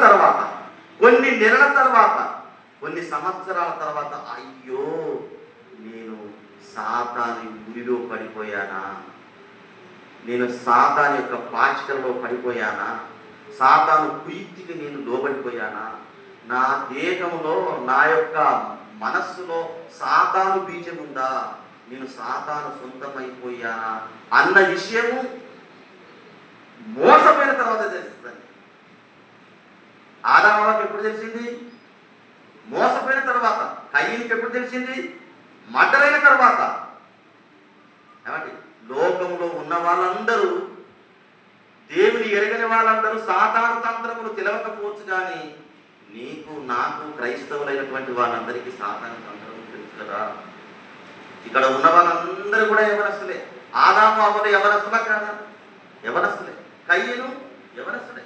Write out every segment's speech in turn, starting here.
తర్వాత, కొన్ని నెలల తర్వాత, కొన్ని సంవత్సరాల తర్వాత, అయ్యో నేను సాతాను ఊరిలో పడిపోయానా, నేను సాతాను యొక్క పాచికల్లో పడిపోయానా, సాతాను కుయుక్తికి నేను లోబడిపోయానా, నా దేహంలో నా యొక్క మనస్సులో సాతాను బీజం ఉందా, నేను సాతాను సొంతమైపోయానా అన్న విషయము మోసపోయిన తర్వాత తెలుస్తుందండి. ఆదాముకి ఎప్పుడు తెలిసింది? మోసపోయిన తర్వాత. కయ్యనికి ఎప్పుడు తెలిసింది? మడ్డలైన తర్వాత. ఏమండి, లోకంలో ఉన్న వాళ్ళందరూ, దేవుని ఎరగని వాళ్ళందరూ సాతాను తంత్రములు తెలవకపోవచ్చు, కానీ నీకు నాకు క్రైస్తవులైనటువంటి వాళ్ళందరికీ సాతాను తంత్రములు తెలుసు కదా. ఇక్కడ ఉన్న వాళ్ళందరూ కూడా యవనస్తులే. ఆదాము అవ్వలు యవనస్తులా కాదా? యవనస్తులే. కయ్యను యవనస్తులే.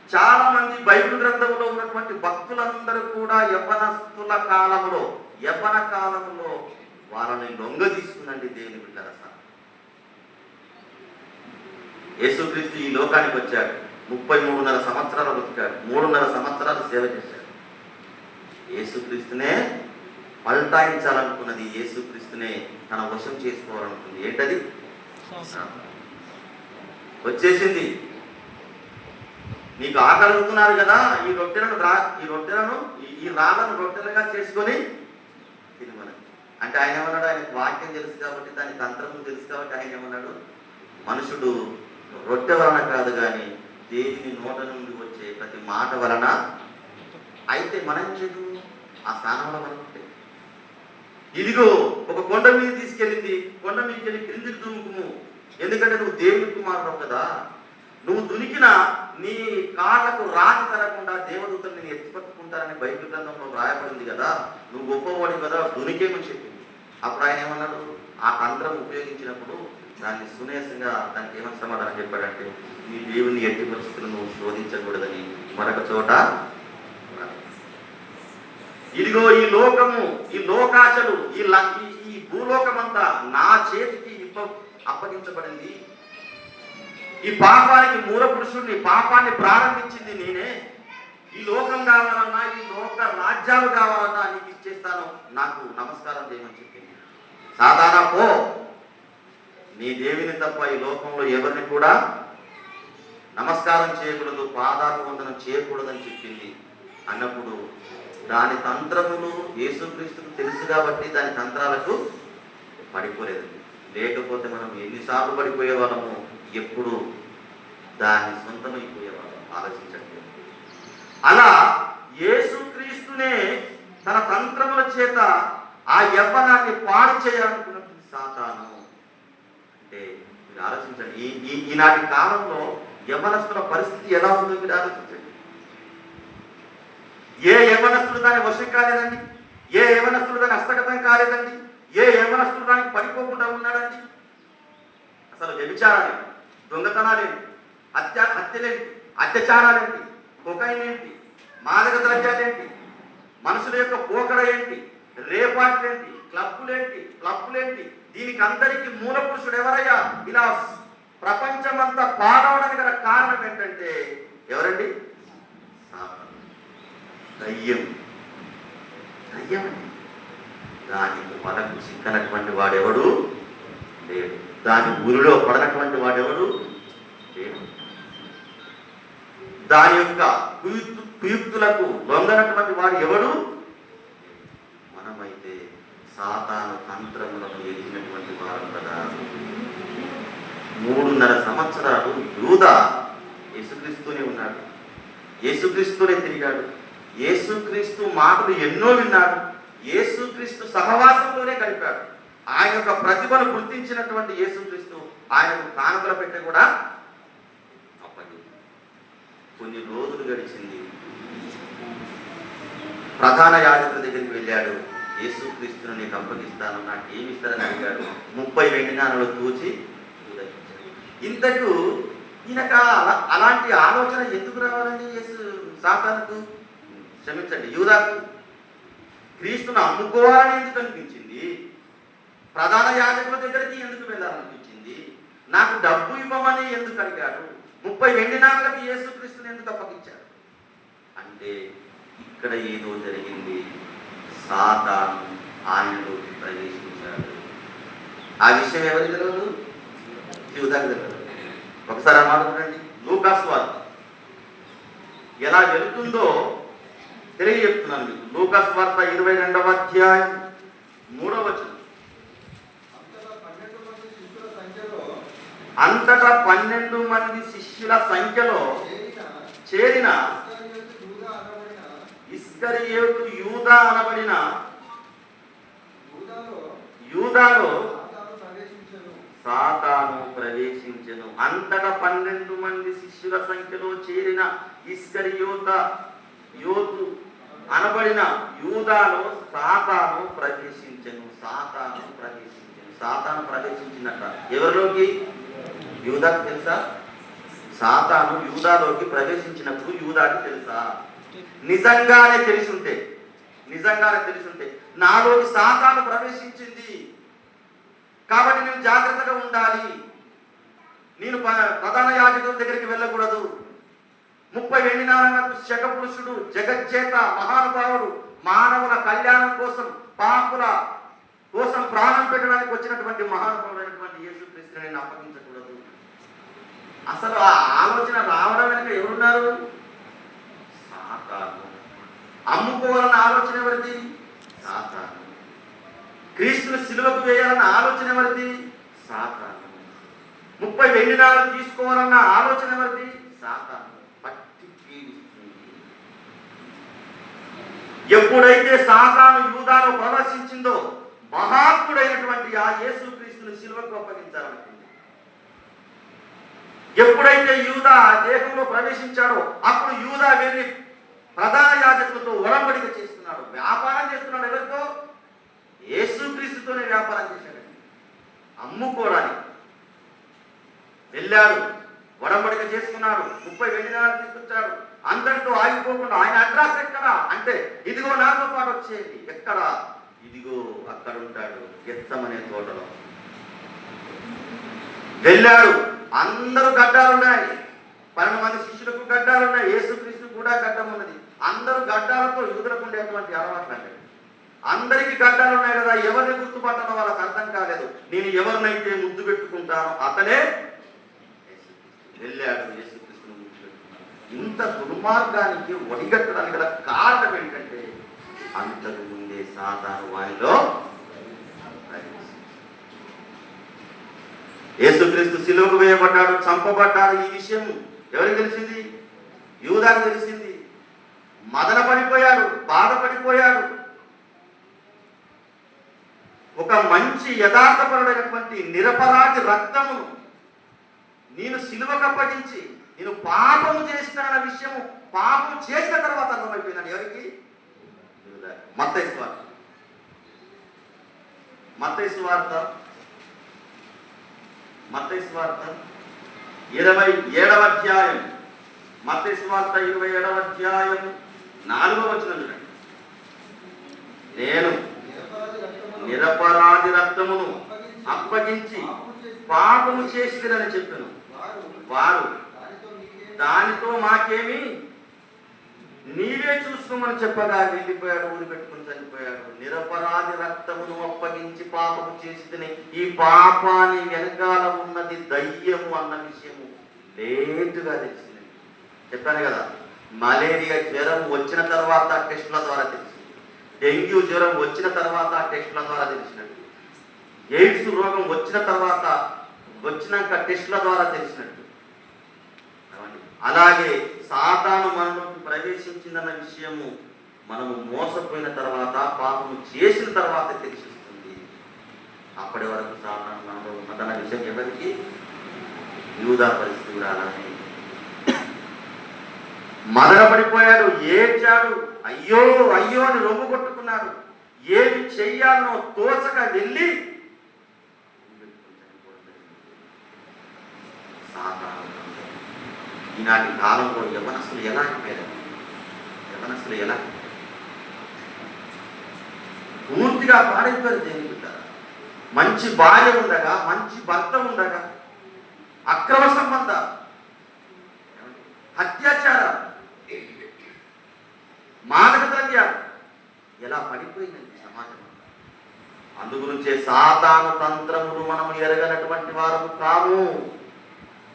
చాలా మంది బైబిల్ గ్రంథంలో ఉన్నటువంటి భక్తులందరూ కూడా యవనస్తుల కాలంలో, యవ్వన కాలంలో వాళ్ళని లొంగ తీసుకుందండి దేవుని బిడ్డల. యేసుక్రీస్తు ఈ లోకానికి వచ్చాడు, 33.5 సంవత్సరాలు బతికాడు, 3.5 సంవత్సరాలు సేవ చేశాడు. యేసుక్రీస్తునే పల్టాయించాలనుకున్నది, యేసుక్రీస్తునే తన వశం చేసుకోవాలనుకుంది. ఏంటది? వచ్చేసింది. నీకు ఆకలుగుతున్నారు కదా, ఈ రాళ్ళను రొట్టెలుగా చేసుకొని తినమని. అంటే ఆయన ఏమన్నాడు? ఆయనకు వాక్యం తెలుసు కాబట్టి, దాని తంత్రము తెలుసు కాబట్టి ఆయన ఏమన్నాడు? మనుషుడు రొట్టె వలన కాదు కానీ దేవుని నోట నుండి వచ్చే ప్రతి మాట వలన. అయితే మనం చేదు ఆ స్థానంలో మనం ఉంటే, ఇదిగో ఒక కొండ మీద తీసుకెళ్ళింది, కొండ మీదకి వెళ్ళి క్రిందికి దుముకుము, ఎందుకంటే నువ్వు దేవుని కుమారుడు కదా. నువ్వు దునికిన నీ కాళ్ళకు రాతి తరగకుండా దేవదూతలు నేను ఎత్తిపట్టుకుంటారని బైబిల్ గ్రంథంలో రాయబడింది కదా, నువ్వు గొప్పవాడి కదా, దునికేమని చెప్పింది. అప్పుడు ఆయన ఏమన్నాడు? ఆ తంత్రం ఉపయోగించినప్పుడు దాన్ని సునేసంగా దానికి ఏమని సమాధానం చెప్పాడంటే, నీ దేవుని ఎట్టి పరిస్థితులను నువ్వు శోధించకూడదని మరొక చోట. ఇదిగో ఈ లోకము, ఈ లోకాశలు, ఈ భూలోకమంతా నా చేతికి అప్పగించబడింది. ఈ పాపానికి మూల పురుషుడిని, పాపాన్ని ప్రారంభించింది నేనే. ఈ లోకం కావాలన్నా, ఈ లోక రాజ్యాలు కావాలన్నా నీకు ఇచ్చేస్తాను, నాకు నమస్కారం చేయమని చెప్పింది. సాధారణ పో, నీ దేవుని తప్ప ఈ లోకంలో ఎవరిని కూడా నమస్కారం చేయకూడదు, పాదాభివందనం చేయకూడదని చెప్పింది. అన్నప్పుడు దాని తంత్రములు యేసుక్రీస్తుకు తెలుసు కాబట్టి దాని తంత్రాలకు పడిపోలేదు. లేకపోతే మనం ఎన్నిసార్లు పడిపోయేవాళ్ళము, ఎప్పుడు దాన్ని సొంతమైపోయేవాళ్ళం. ఆలోచించండి. అలా యేసుక్రీస్తునే తన తంత్రముల చేత ఆ యవ్వనాన్ని పాడు చేయాలనుకున్నటువంటి సాతాను. అంటే మీరు ఆలోచించండి, ఈనాటి కాలంలో యవ్వనస్తుల పరిస్థితి ఎలా ఉందో మీరు ఆలోచించండి. ఏ యవ్వనస్తుడు దాని వశం కాలేదండి, ఏ యవ్వనస్తుడు దాని హస్తగతం కాలేదండి, ఏ యవ్వనస్తుడు దానికి పడిపోకుండా ఉన్నాడండి. అసలు వ్యభిచారాలేంటి, దొంగతనాలేంటి, హత్యలేంటి, అత్యాచారాలేంటి, కొకైన్ ఏంటి, మాదక ద్రవ్యాలేంటి, మనుషుల యొక్క పోకడ ఏంటి, రేపాట్లేంటి, క్లబ్బులేంటి, దీనికి అందరికీ మూల పురుషుడు ఎవరయ్యా? ఇలా ప్రపంచమంతా పాడవడానికి గల కారణం ఏంటంటే ఎవరండి? దయ్యం. దానికి మనకు చిక్కనటువంటి వాడెవడు లేడు, దాని ఊరిలో పడనటువంటి వాడెవడు లేడు, దాని యొక్క కుయుక్తులకు లొంగనటువంటి వాడు ఎవడు. మనమైతే సాతాను తంత్రములను ఎదిగినటువంటి వారు కదా. 3.5 సంవత్సరాలు యూదా యేసుక్రీస్తునే ఉన్నాడు, యేసుక్రీస్తునే తిరిగాడు, యేసుక్రీస్తు మాటలు ఎన్నో విన్నాడు, యేసుక్రీస్తు సహవాసంలోనే గడిపాడు. ఆయన యొక్క ప్రతిభను గుర్తించినటువంటి యేసుక్రీస్తు ఆయనకు కానుకల పెట్టె కూడా అప్పగింది. కొన్ని రోజులు గడిచింది, ప్రధాన యాజకుల దగ్గరికి వెళ్ళాడు. యేసుక్రీస్తును నీకు అప్పగిస్తాను, నాకు ఏమి ఇస్తారని అడిగాడు. 30 వెండి నాణాలు తూచి ఉదయించాడు. ఇంతకు ఈయనక అలాంటి ఆలోచన ఎందుకు రావాలండి? సాతానుకు, క్షమించండి, యూదాకు క్రీస్తును అమ్ముకోవాలని ఎందుకు అనిపించింది? ప్రధాన యాజకుల దగ్గరికి ఎందుకు వెళ్ళాలనిపించింది? నాకు డబ్బు ఇవ్వమని ఎందుకు అడిగాడు? 30 వెండి నాణాలకు యేసుక్రీస్తుని ఎందుకు అప్పగించాడు? అంటే ఇక్కడ ఏదో జరిగింది. సాతాను ఆయనలోకి ప్రవేశించాడు. ఆ విషయం ఎవరికి తెలియదు? యూదాకు తెలియదు. ఒకసారి ఆ మాట చూడండి. లూకా సువార్త ఎలా వెళుతుందో తెలియజెప్తున్నాను మీకు. లూకా సువార్త 22వ అధ్యాయం 3వ వచనం. అంతటా 12 మంది శిష్యుల సంఖ్యలో చేరిన ఇస్కరియోతు యూదా అనబడిన యూదాలో సాతాను ప్రవేశించెను. అంతటా 12 మంది శిష్యుల సంఖ్యలో చేరిన ఇస్కరియోతు అనబడిన యూదాలో సాతాను ప్రవేశించెను. సాతాను ప్రవేశించినట్ట ఎవరిలోకి? యూదాకు తెలుసా? సాతాను యూదాలోకి ప్రవేశించినప్పుడు యూదాకి తెలుసా? నిజంగానే తెలిసుంటే నాలోకి సాతాను ప్రవేశించింది కాబట్టి నేను జాగ్రత్తగా ఉండాలి, నేను ప్రధాన యాజకుల దగ్గరికి వెళ్ళకూడదు, 30 వెండి నాణాలకు శకపురుషుడు, జగజ్జేత, మహానుభావుడు, మానవుల కళ్యాణం కోసం, పాపుల కోసం ప్రాణం పెట్టడానికి వచ్చినటువంటి మహానుభావుడైనటువంటి యేసుక్రీస్తుని నేను అప్పగించకూడదు. అసలు ఆ ఆలోచన రావడం వెనుక ఎవరున్నారు? సాతాను. అమ్ముకోవాలన్న ఆలోచన ఎవరిది? సాతాను. క్రీస్తుని సిలువకు వేయాలన్న ఆలోచన ఎవరిది? సాతాను. 30 వెండి నాణాలు తీసుకోవాలన్న ఆలోచన ఎవరిది? సాతాను. పట్టి పీడిస్తుంది. ఎప్పుడైతే సాతాను యూదాలో ప్రవేశించిందో మహాత్ముడైనటువంటి ఆ యేసుక్రీస్తుని సిలువకు అప్పగించాలనుకుంది. ఎప్పుడైతే యూదా దేహంలో ప్రవేశించాడో అప్పుడు యూదా వెళ్ళి ప్రధాన యాజకులతో ఒడంబడిక చేస్తున్నాడు, వ్యాపారం చేస్తున్నాడు. ఎవరితో? యేసుక్రీస్తుతోనే వ్యాపారం చేశాడు. అమ్ముకోవడానికి వెళ్ళాడు, ఒడంబడిక చేసుకున్నాడు, 30 వెండి నాణాలు తీసుకొచ్చాడు. అందరితో ఆగిపోకుండా ఆయన అడ్రస్ ఎక్కడా అంటే, ఇదిగో నాతో పాటు వచ్చేయండి. ఎక్కడ? ఇదిగో అక్కడ ఉంటాడు, గెత్సమనే తోటలో. వెళ్ళాడు. అందరూ గడ్డాలున్నాయి, 12 మంది శిష్యులకు గడ్డాలున్నాయి, యేసుక్రీస్తు కూడా గడ్డం ఉన్నది. అందరూ గడ్డాలతో యూదులకు ఉండేటువంటి అలవాట్లు అంటే, అందరికీ గడ్డాలు ఉన్నాయి కదా, ఎవరిని గుర్తుపట్టడం వాళ్ళకి అర్థం కాలేదు. నేను ఎవరినైతే ముద్దు పెట్టుకుంటానో అతనే వెళ్ళాడు, యేసుక్రీస్తును ముద్దు పెట్టుకున్నాడు. ఇంత దుర్మార్గానికి ఒడిగట్టడానికి గల కారణం ఏంటంటే, అంతకు ముందే సాతాను వారిలో యేసుక్రీస్తు సిలువకు వేయబడ్డాడు, చంపబడ్డాడు. ఈ విషయం ఎవరికి తెలిసింది? యూదాకు తెలిసింది. మదన పడిపోయాడు, బాధపడిపోయాడు. ఒక మంచి యథార్థపరుడైనటువంటి నిరపరాధి రక్తమును నేను సిలువకు అప్పగించి నేను పాపము చేసినాన విషయము పాపం చేసిన తర్వాత అర్థమైపోయినాడు. ఎవరికి? మత్తయి సువార్త 27వ అధ్యాయం. మత్తయి సువార్త 27వ అధ్యాయం 4వ వచనం చూడండి. నేను నిరపరాధి రక్తమును అప్పగించి పాపము చేసిరని చెప్పాను. వారు దానితో మాకేమి, నీవే చూసుకోమని చెప్పగా వెళ్ళిపోయాడు, ఊరి పెట్టుకుని చనిపోయాడు. నిరపరాధి రక్తమును అప్పగించి పాపము చేసిదని, ఈ పాపాన్ని వెనకాల ఉన్నది దయ్యము అన్న విషయము లేటుగా తెలిసింది. చెప్పాను కదా, మలేరియా జ్వరం వచ్చిన తర్వాత టెస్టుల ద్వారా తెలిసింది, డెంగ్యూ జ్వరం వచ్చిన తర్వాత టెస్టుల ద్వారా తెలిసినట్టు, ఎయిడ్స్ రోగం వచ్చినాక టెస్టుల ద్వారా తెలిసినట్టు. అలాగే సాతాను మనలోకి ప్రవేశించిందన్న విషయము మనము మోసపోయిన తర్వాత, పాపము చేసిన తర్వాత తెలిసిస్తుంది. అప్పటి వరకు సాతాను మనలో ఉన్నదన్న విషయం ఎవరికి? యూదా పరిస్థితి కూడా అలానే. మదన పడిపోయాడు, ఏడ్చాడు, అయ్యో అయ్యో అని రొమ్ము కొట్టుకున్నాడు. ఏమి చెయ్యాలనో తోచక వెళ్ళి సాతాను. ఈనాటి కాలంలో యవనస్తులు ఎలా అయిపోయారు? పూర్తిగా పాడైపోయారు. దేనికి బిడ్డారా? మంచి భార్య ఉండగా, మంచి భర్త ఉండగా అక్రమ సంబంధాలు, అత్యాచారం, గురించే సాతాను తంత్రములు మనము ఎరగనటువంటి వారము కాము.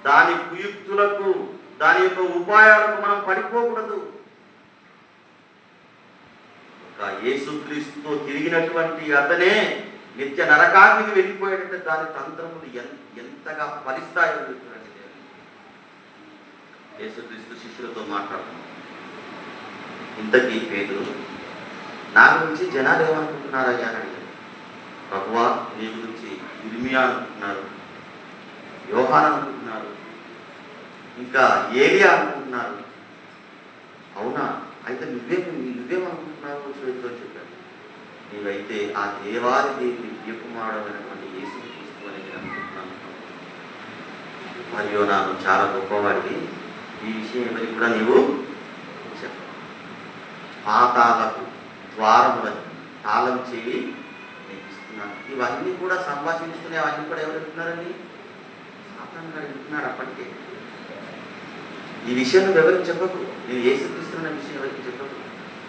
దాని కుయుక్తులకు, దాని యొక్క ఉపాయాలకు మనం పడిపోకూడదు. యేసుక్రీస్తుతో తిరిగినటువంటి అతనే నిత్య నరకానికి వెళ్ళిపోయేటంటే దాని తంత్రములు ఎంతగా ఫలిస్తాయో చూడండి. యేసుక్రీస్తు శిష్యులతో మాట్లాడుతున్నాం. ఇంతకీ పేతురు, నా గురించి జనాలు ఏమనుకుంటున్నారయ్యా అని అడిగారు. ప్రభువా, నీ గురించి ఇర్మియా అనుకుంటున్నారు, యోహాను అనుకుంటున్నారు, ఇంకా ఏలియా అనుకుంటున్నారు. అవునా? అయితే నువ్వేమనుకుంటున్నావు చెప్పారు. నీవైతే ఆ దేవాది దేవుని ప్రియకుమారుడైనటువంటి యేసుక్రీస్తు అని నేను అనుకుంటున్నాను. మరియు నాకు చాలా గొప్పవాడివి, ఈ విషయం ఎవరికి కూడా నీవు చెప్పు. పాతాలకు ద్వారములకు తాళం చేయి నీకు ఇస్తున్నాను. ఇవన్నీ కూడా సంభాషించుకునే అవన్నీ కూడా ఎవరు ఇస్తున్నారని సాతాను గారు వింటున్నాడు. అప్పటికే ఈ విషయం నువ్వు ఎవరికి చెప్పకు, నేను యేసుక్రీస్తున్న విషయం ఎవరికి చెప్పకు.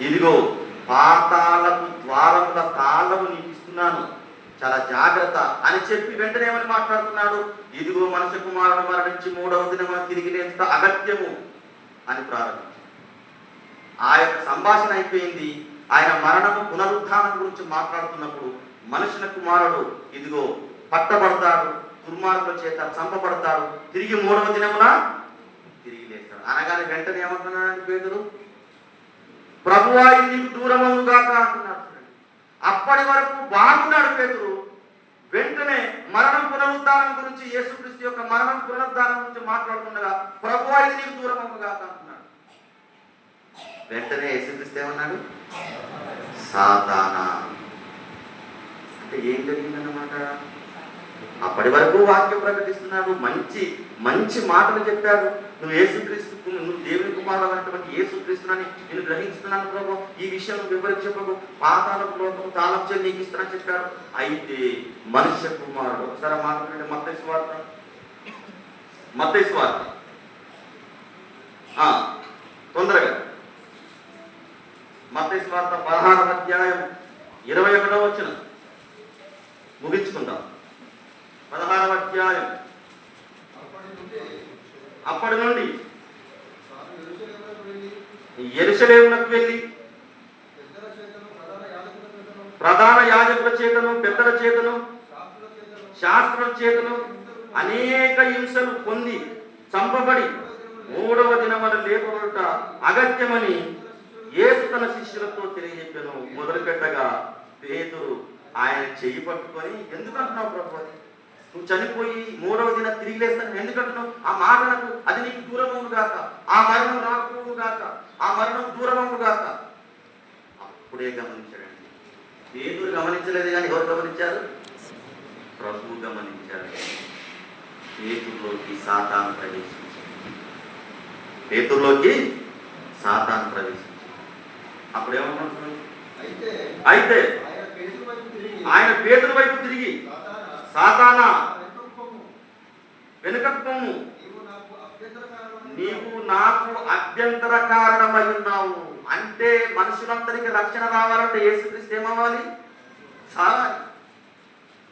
ఇదిగో పాతాలకు ద్వారముల తాళము నీకు ఇస్తున్నాను, చాలా జాగ్రత్త అని చెప్పి వెంటనే ఏమని మాట్లాడుతున్నాడు? ఇదిగో మనుష్య కుమారుడు మరణించి 3వ దినమున తిరిగి లేచుట అగత్యము అని ప్రారంభించాడు. ఆ యొక్క సంభాషణ అయిపోయింది. ఆయన మరణము పునరుత్థానం గురించి మాట్లాడుతున్నప్పుడు మనుషుల కుమారుడు ఇదిగో పట్టబడతాడు, దుర్మార్గుల చేత చంపబడతాడు, తిరిగి 3వ దినమున తిరిగి లేస్తాడు అనగానే వెంటనే ఏమంటున్నాడు పేతురు? ప్రభువా, ఇది నీకు దూరమవునుగాక అంటున్నాడు. అప్పటి వరకు బాగున్నాడు పేతురు. వెంటనే మరణం పునరుద్ధానం గురించి, యేసుక్రీస్తు యొక్క మరణం పునరుద్ధానం గురించి మాట్లాడుతుండగా ప్రభువా, ఇది నీకు దూరమవునుగాక అంటున్నాడు. వెంటనే యేసుక్రీస్తు ఏమన్నాడు? సాతానా. అంటే ఏం జరిగిందన్నమాట? అప్పటి వరకు వాక్యం ప్రకటిస్తున్నాడు, మంచి మంచి మాటలు చెప్పాడు. నువ్వు యేసుక్రీస్తు, నువ్వు దేవుని కుమారుడు అనేటువంటి యేసుక్రీస్తుని నేను గ్రహిస్తున్నాను ప్రభు, ఈ విషయం నువ్వు ఎవరికి చెప్పకు, పాతాళపు లోకము తాళం చేసి నీకు ఇస్తానని చెప్పాడు. అయితే మనుష్య కుమారుడు, ఒకసారి మాట్లాడండి, మత్తయి సువార్త తొందరగా మత్తయి సువార్త 16వ అధ్యాయం 21వ వచనం ముగించుకుందాం. 16వ అధ్యాయం. అప్పటి నుండి యెరూషలేమునకు వెళ్ళి ప్రధాన యాజకుల చేతను, పెద్దల చేతను, శాస్త్రుల చేతను అనేక హింసలు పొంది చంపబడి 3వ దినమున లేపబడుట అగత్యమని యేసు తన శిష్యులతో తెలియజెప్పాను. మొదలుపెట్టగా పేతురు ఆయన చెయ్యి పట్టుకొని, ఎందుకంటున్నావు ప్రభు, నువ్వు చనిపోయి 3వ దిన తిరిగి లేస్తాను ఎందుకంటున్నావు? ఆ మాట నాకు, అది నీకు దూరమవును గాక, ఆ మరణం రాకపోవును గాక, ఆ మరణం దూరమవును గాక. అప్పుడే గమనించాడండి. పేతురు గమనించలేదు కానీ ఎవరు గమనించారు? ప్రభువు గమనించాడు. పేతురులోకి సాతాను ప్రవేశించాడు. అప్పుడు ఏమన్నా? అయితే ఆయన పేతురు వైపు తిరిగి, సాతానా, వెనుకకు పొమ్ము, నీవు నాకు అభ్యంతర కారణమై ఉన్నావు. అంటే మనుషులందరికీ రక్షణ రావాలంటే యేసుక్రీస్తు ఏమవ్వాలి? చావాలి.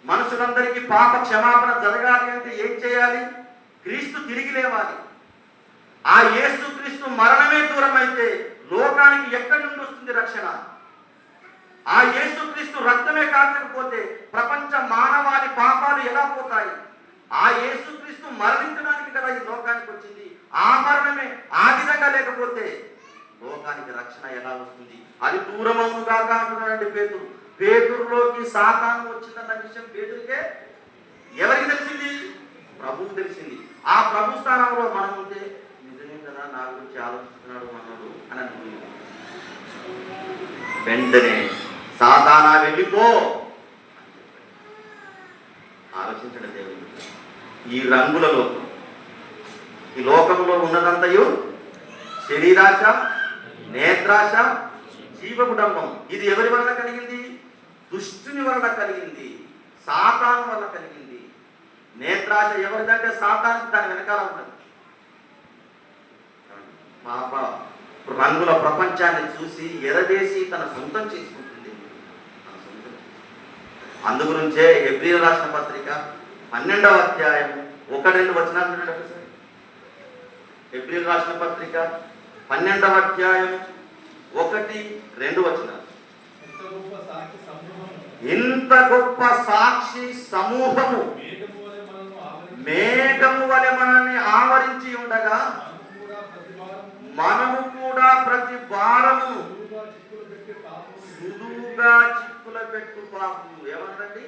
మనుషులందరికీ పాప క్షమాపణ జరగాలి అంటే ఏం చేయాలి? క్రీస్తు తిరిగి లేవాలి. ఆ యేసుక్రీస్తు మరణమే దూరం అయితే లోకానికి ఎక్కడి నుండి వస్తుంది రక్షణ? ఆ యేసుక్రీస్తు రక్తమే కాల్చకపోతే ప్రపంచ మానవాళి పాపాలు ఎలా పోతాయి? ఆ యేసుక్రీస్తు మరణించడానికి కదా ఈ లోకానికి వచ్చింది. ఆ మరణమే ఆ విధంగా లేకపోతే లోకానికి రక్షణ ఎలా వస్తుంది? అది దూరమవును కాక అంటున్నాడండి పేతురు. పేతురులోకి సాతాను వచ్చిందన్న విషయం పేతురికే ఎవరికి తెలిసింది? ప్రభువు తెలిసింది. ఆ ప్రభు స్థానంలో మనం ఉంటే నిజమే కదా, నా గురించి ఆలోచిస్తున్నాడు మనోడు అని అనుకుంది. వెంటనే సాతానా వెళ్ళిపో. ఆలోచించండి దేవుడు, ఈ రంగుల లోకం, ఈ లోకంలో ఉన్నదంతయు శరీరాశ, నేత్రాశ, జీవకుడంబం. ఇది ఎవరి వల్ల కలిగింది? దుష్టుని వల్ల కలిగింది, సాతాను వల్ల కలిగింది. నేత్రాశ ఎవరిదంటే సాతాను, దాని వెనకాల ఉన్నది. పాప రంగుల ప్రపంచాన్ని చూసి ఎరవేసి తన సొంతం చేసుకుంటుంది. అందుగురించే హెబ్రీయుల రాసిన పత్రిక 12వ అధ్యాయం 1-2 వచనాలు చూడండి ఒకసారి. హెబ్రీయుల రాసిన పత్రిక 12వ అధ్యాయం 1-2 వచనాలు. ఇంత గొప్ప సాక్షి సమూహము మేఘము వలె మనల్ని ఆవరించి ఉండగా మనము కూడా ప్రతి భారము సులువుగా చిక్కుల పెట్టు పాపము. ఏమన్నారండి?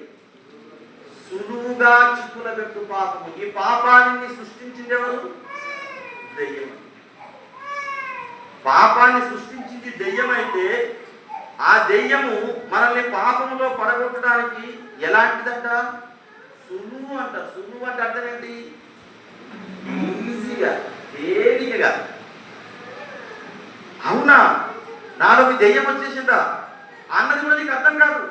సులువుగా చిక్కుల పెట్టు పాపము. ఈ పాపాన్ని సృష్టించింది ఎవరు? దెయ్యం. పాపాన్ని సృష్టించింది దెయ్యమైతే ఆ దెయ్యము మనల్ని పాపములో పడగొట్టడానికి ఎలాంటిదంట? సులువు అంట. సులువు అంటే అర్థం ఏంటి? ఈజీగా, తేలికగా. అవునా, నాలోకి దెయ్యం వచ్చేసిందా అన్నది కూడా నీకు అర్థం కాదు.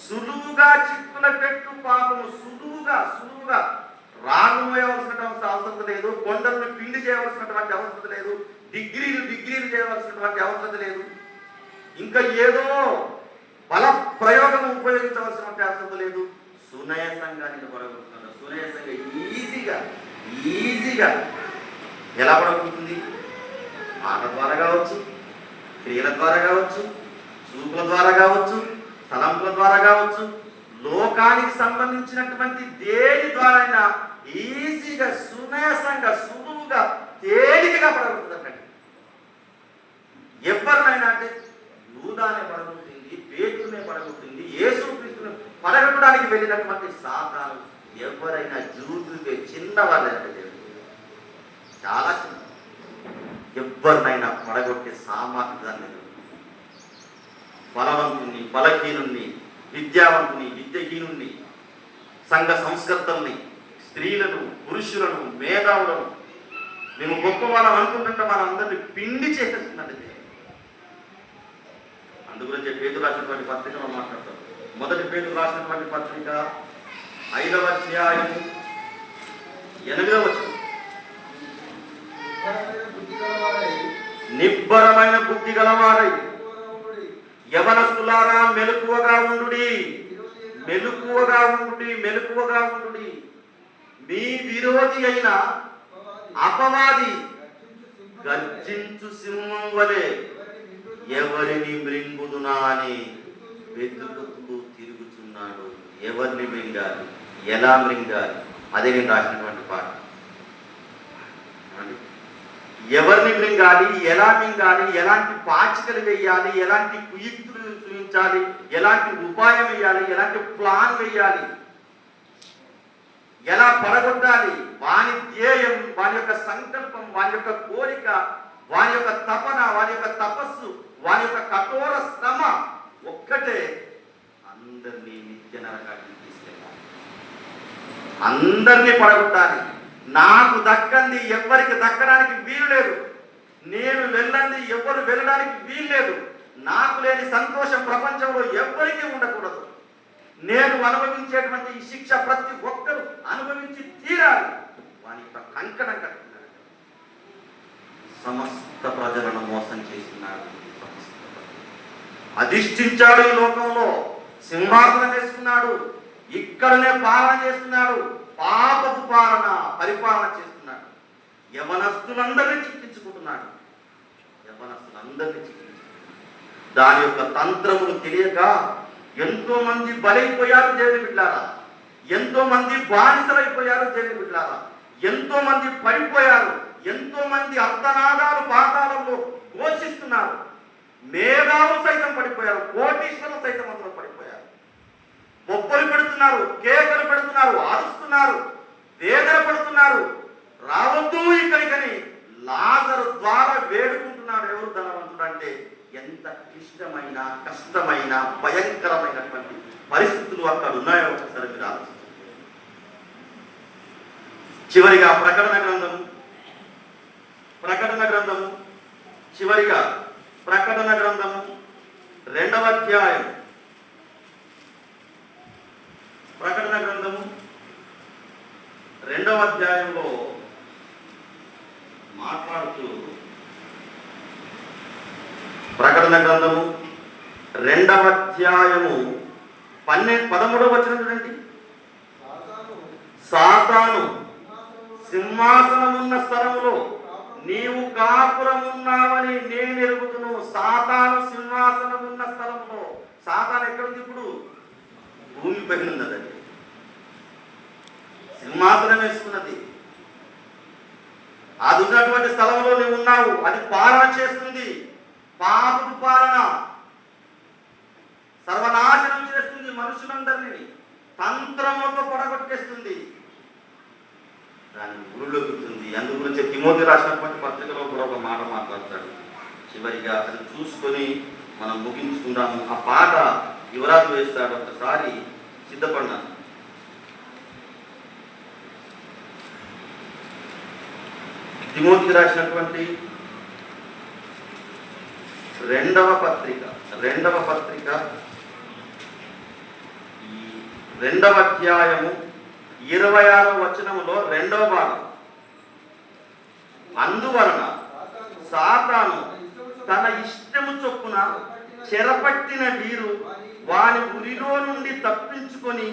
సులువుగా చిక్కుల పెట్టు పాపము. సులువుగా రాళ్ళు మోయవలసినటువంటి అవసరం లేదు, కొండలను పిండి చేయవలసినటువంటి అవసరం లేదు, డిగ్రీలు చేయవలసినటువంటి అవసరం లేదు, ఇంకా ఏదో బల ప్రయోగం ఉపయోగించవలసినటువంటి అవసరం లేదు. సునయసంగా నేను పడగొడుతున్నాను. సునయసంగా ఈజీగా ఎలా పడగొడుతుంది? మాట ద్వారా కావచ్చు, క్రియల ద్వారా కావచ్చు, చూపుల ద్వారా కావచ్చు, తలంపుల ద్వారా కావచ్చు, లోకానికి సంబంధించినటువంటి దేని ద్వారా ఈజీగా, సునయసంగా, సులువుగా, తేలికగా పడగొడుతుందండి. ఎవరినైనా అంటే యూదానే పడగొట్టింది, పేతురునే పడగొట్టింది, యేసుక్రీస్తుని పడగొట్టడానికి వెళ్ళినటువంటి సాతాను ఎవరైనా జూజుకే చిన్నవాళ్ళంటే చాలా చిన్న, ఎవరినైనా పడగొట్టే సామర్థ్యం దాన్ని. బలవంతుని, బలహీనుణ్ణి, విద్యావంతుని, విద్యహీనుణ్ణి, సంఘ సంస్కర్తల్ని, స్త్రీలను, పురుషులను, మేధావులను మేము గొప్ప వాళ్ళం అనుకుంటుంటే మనందరినీ పిండి చేసేస్తుందండి. అందుగురించి పేతురు రాసినటువంటి పత్రిక మనం మాట్లాడతాం. మొదటి పేతురు రాసినటువంటి పత్రిక 5వ అధ్యాయం 8వ వచనం. నిబ్బరమైన బుద్ధి గలవారై యవనస్తులారా మెలకువగా ఉండుడి. మీ విరోధి అయిన అపవాది గర్జించు సింహం వలె ఎవరిని మృంగుదునా అని వెతుకుతూ తిరుగుతున్నాడు. ఎవరిని మృంగాలి, ఎలా మృంగాలి, అదే నేను రాసినటువంటి పాట. ఎవరిని మృంగాలి, ఎలా మృంగాలి, ఎలాంటి పాచికలు వేయాలి, ఎలాంటి కుయుక్తులు చూపించాలి, ఎలాంటి ఉపాయం వేయాలి, ఎలాంటి ప్లాన్ వేయాలి, ఎలా పడగొట్టాలి, వాని ధ్యేయం, వాని యొక్క సంకల్పం, వాని యొక్క కోరిక, వాని యొక్క తపన, వాని యొక్క తపస్సు, వాని యొక్క కఠోర శ్రమ ఒక్కటే, అందరినీ నిత్య నరకానికి తీసుకెళ్ళాలి, అందరినీ పడగొట్టాలి. నాకు దక్కంది ఎవరికి దక్కడానికి వీలు లేదు, నేను వెళ్ళండి ఎవరు వెళ్ళడానికి వీలు లేదు, నాకు లేని సంతోషం ప్రపంచంలో ఎవ్వరికీ ఉండకూడదు, నేను అనుభవించేటువంటి ఈ శిక్ష ప్రతి ఒక్కరూ అనుభవించి తీరాలి. వాని యొక్క కంకణం కట్టుకున్నాడు. సమస్త ప్రజలను మోసం చేస్తున్నాడు, అధిష్ఠించాడు, ఈ లోకంలో సింహాసనం వేసుకున్నాడు, ఇక్కడనే పాలన చేస్తున్నాడు, పాపపు పరిపాలన చేస్తున్నాడు, యవనస్తులందరినీ చిక్కించుకుంటున్నాడు. దాని యొక్క తంత్రములు తెలియక ఎంతో మంది బలైపోయారు దేవుని బిడ్డలారా, ఎంతో మంది బానిసలైపోయారు దేవుని బిడ్డలారా, ఎంతో మంది పడిపోయారు, ఎంతో మంది అర్ధనాదాలు పాతాళంలో ఘోషిస్తున్నారు. మేధావులు సైతం పడిపోయారు, కోటీశ్వరులు సైతం అందరూ పడిపోయారు. బొబ్బలు పెడుతున్నారు, కేకలు పెడుతున్నారు, అరుస్తున్నారు, వేదన పడుతున్నారు, రావద్దు ఇక్కడికని లాజరు ద్వారా వేడుకుంటున్నాడు. ఎవరు ధనవంతుడు అంటే ఎంత క్లిష్టమైన, కష్టమైన, భయంకరమైనటువంటి పరిస్థితులు అక్కడ ఉన్నాయో ఒకసారి మీరు ఆలోచించండి. చివరిగా ప్రకటన గ్రంథము చివరిగా ప్రకటన గ్రంథము 2వ అధ్యాయం, ప్రకటన గ్రంథము 2వ అధ్యాయంలో మాట్లాడుతూ, ప్రకటన గ్రంథము 2వ అధ్యాయము 13వ వచనం చూడండి. సాతాను సింహాసనమున్న స్థలములో నీవు కాపురమున్నావని నేను ఎరుగుదును. సాతాను సింహాసనమున్న స్థలంలో. సాతాను ఎక్కడుంది ఇప్పుడు? భూమి పైన ఉన్నది. అది సింహాసనం వేసుకున్నది. అది ఉన్నటువంటి స్థలంలో నీవు ఉన్నావు. అది పాలన చేస్తుంది. పాపపు పాలన, సర్వనాశనం చేస్తుంది. మనుషులందరినీ తంత్రములతో పొడగొట్టేస్తుంది. దాన్ని ఊళ్ళోగుతుంది. అందు గురించి తిమోతి రాసినటువంటి పత్రికలో కూడా ఒక మాట మాట్లాడతాడు. చివరిగా అది చూసుకొని మనం ముగించుకుందాము. ఆ పాట యువరాజు వేస్తాడు. ఒకసారి సిద్ధపడినాను. తిమోతికి రాసినటువంటి రెండవ పత్రిక ఈ 2వ అధ్యాయము 26వ వచనములో 2వ భాగం. అందువలన సాతాను తన ఇష్టము చొప్పున చెరపట్టిన వీరు వాని ఉరిలో నుండి తప్పించుకొని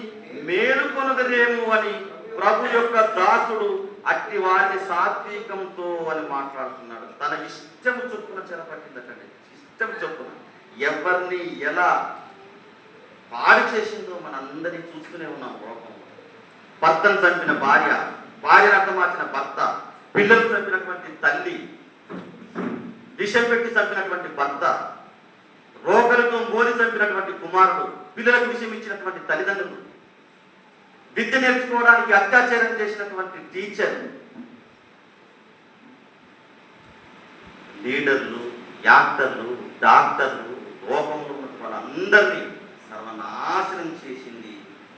మేలుకొనదరేమో అని ప్రభు యొక్క దాసుడు అట్టి వారిని సాత్వికంతో అని మాట్లాడుతున్నాడు. తన ఇష్టము చొప్పున చెరపట్టిందటండి. ఇష్టం చొప్పున ఎవరిని ఎలా పాడు చేసిందో మనందరినీ చూస్తూనే ఉన్నాం. లోకంలో భర్తను చంపిన భార్య, భార్యను అర్థమార్చిన భర్త, పిల్లలు చంపినటువంటి తల్లి, విషం పెట్టి చంపినటువంటి భర్త, రోకలతో మోది చంపినటువంటి కుమారుడు, పిల్లలకు విషయం ఇచ్చినటువంటి తల్లిదండ్రులు, విద్య నేర్చుకోవడానికి అత్యాచారం చేసినటువంటి టీచర్, లీడర్లు, యాక్టర్లు, డాక్టర్లు, లోకంలో ఉన్న వాళ్ళందరినీ సర్వనాశనం చేసింది.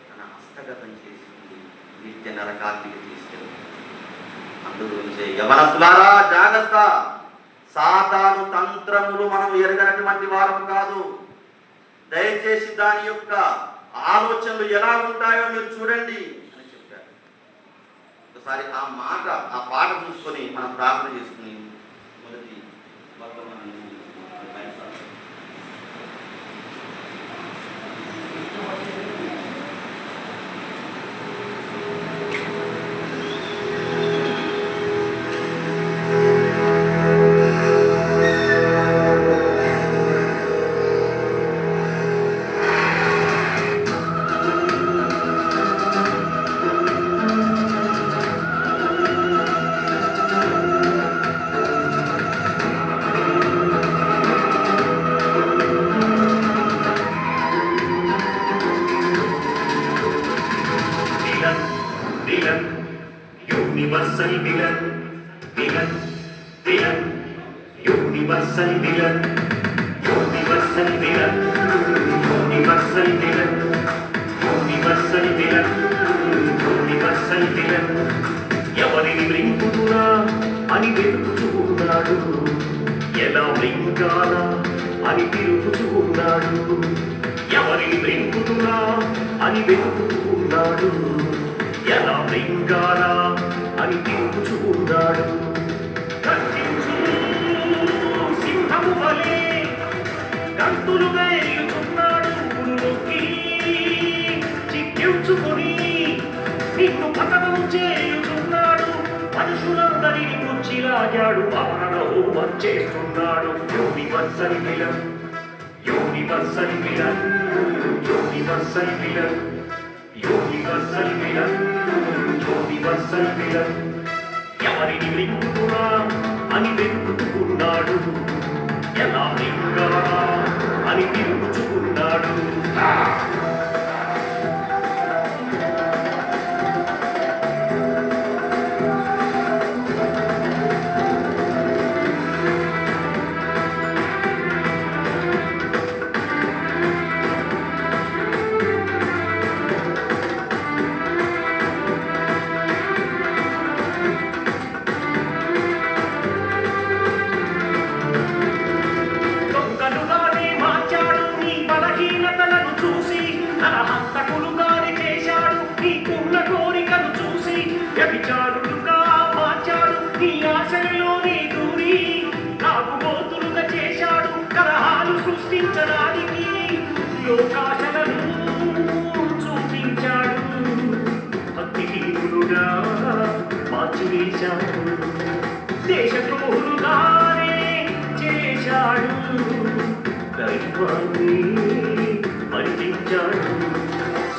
తన హస్తగతం చేసింది. నిత్య నరకాగ్నికి తీసుకెళ్ళి. అందుగురించే యవనస్తులారా జాగ్రత్త. సాతాను తంత్రములు మనం ఎరగనటువంటి వారం కాదు. దయచేసి దాని యొక్క ఆలోచనలు ఎలా ఉంటాయో మీరు చూడండి అని చెప్పారు. ఒకసారి ఆ మాట, ఆ పాట చూసుకొని మనం ప్రార్థన చేసుకుని మొదటి Universal villain, villain, villain, universal villain, universal villain, universal villain, universal villain, universal villain. ఎవరిని మృంగుతున్నా అని వెతుకుతూ ఉన్నాడు, ఎలా మృంగాలా అని తిరుగుతూ ఉన్నాడు. ఎవరిని మృంగుతున్నా అని వెతుకుతూ ఉన్నాడు, ఎలా మృంగాలా అని తిరుగుతూ ఉన్నాడు. కర్తించు సింహము వలె గంతులు వేయుచున్నాడు. నొక్కి చిక్కించుకొని నిన్ను పతనం చేయుచున్నాడు. మనుషులందరినీ ముచ్చిలాగాడు, ఆవరణ హోమం చేస్తున్నాడు. Universal villain, universal villain, universal villain, universal villain, universal villain. ఎవరిని మృంగుతున్నా అని వెతుకుతున్నాడు, ఎలా మృంగాలా అని తిరుగుచుకున్నాడు. దొంగలుగానే మార్చాడు తత్వాన్ని పరిచించాడు.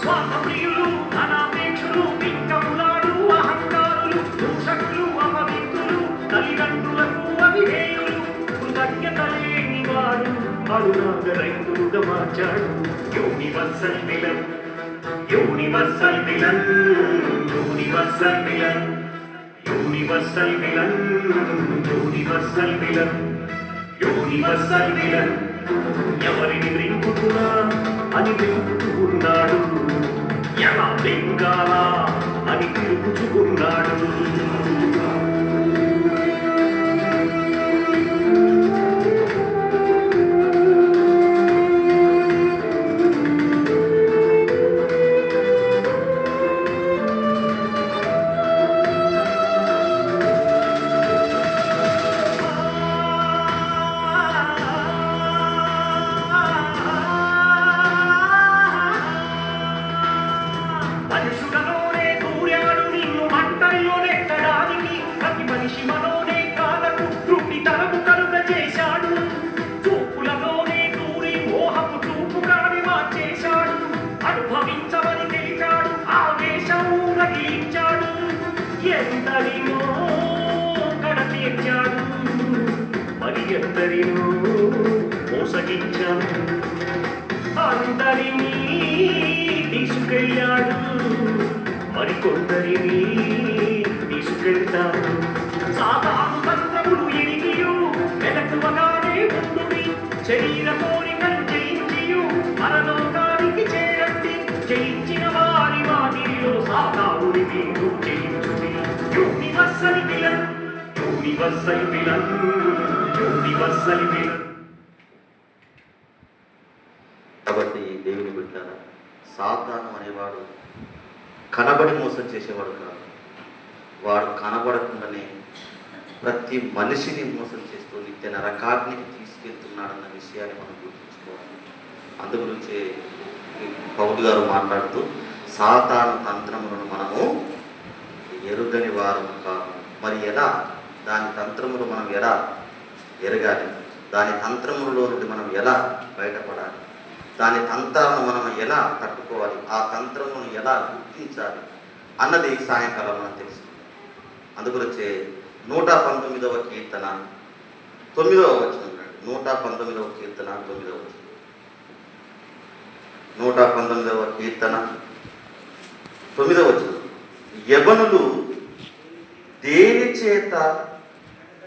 స్వాతంత్ర్యులు ధనాపేక్షులు వింకములాడు అహంకారులు దూషకులు అపవిత్రులు తల్లిదండ్రులకు అవిధేయులు కృతజ్ఞత లేని వాడు అరుణాగ రైతులుగా మార్చాడు. Universal villain, universal villain, universal villain, universal villain, universal villain, universal villain. ఎవరిని రింపుతున్నా అని వెతుకుతూ ఉన్నాడు, ఎలా లింగాలా అని తిరుగుచుకున్నాడు. మనుషులలోనే దూరాడు నిన్ను మంటల్లో నెట్టడానికి, ప్రతి మనిషి మనోనే కాలకు తృప్తి తనకు కలుగ చేశాడు. చూపులలోనే దూరి మోహపు చూపు కాని మార్చేశాడు. అనుభవించమని తెలిపాడు, ఆవేశము రగిలించాడు. ఎందరినో కడతీర్చాడు, మరి ఎందరినో మోసగించాడు. అందరినీ తీసుకెళ్ళాడు, మరికొందరిని తీసుకెళ్తాడు. సాధారణ తంత్రములు ఎరిగియు వెలకువగానే ఉండుడి, శరీర కోరికలు జయించియు పరలోకానికి చేరండి. జయించిన వారి వాటిలో సాధారుడి మీరు జయించుడి. Universal villain, universal villain, universal villain. కాబట్టి దేవుని బిడ్డలారా, సాతాను అనేవాడు కనబడి మోసం చేసేవాడు కాదు. వాడు కనబడకుండానే ప్రతి మనిషిని మోసం చేస్తూ నిత్య నరకాగ్నికి తీసుకెళ్తున్నాడన్న విషయాన్ని మనం గుర్తుంచుకోవాలి. అందుగురించే పౌలు గారు మాట్లాడుతూ సాతాను తంత్రములను మనము ఎరుగని వారు కాదు. మరి ఎలా దాని తంత్రములు మనం ఎలా ఎరగాలి, దాని తంత్రములలో నుండి మనం ఎలా బయటపడాలి, దాని తంత్రాలను మనం ఎలా తట్టుకోవాలి, ఆ తంత్రమును ఎలా గుర్తించాలి అన్నది సాయంకాలం మనం తెలుసుకుందాం. అందుగురించే 119వ కీర్తన 9వ వచనం, 119వ కీర్తన 9వ వచనం, 119వ కీర్తన 9వ వచనం. యవనులు దేని చేత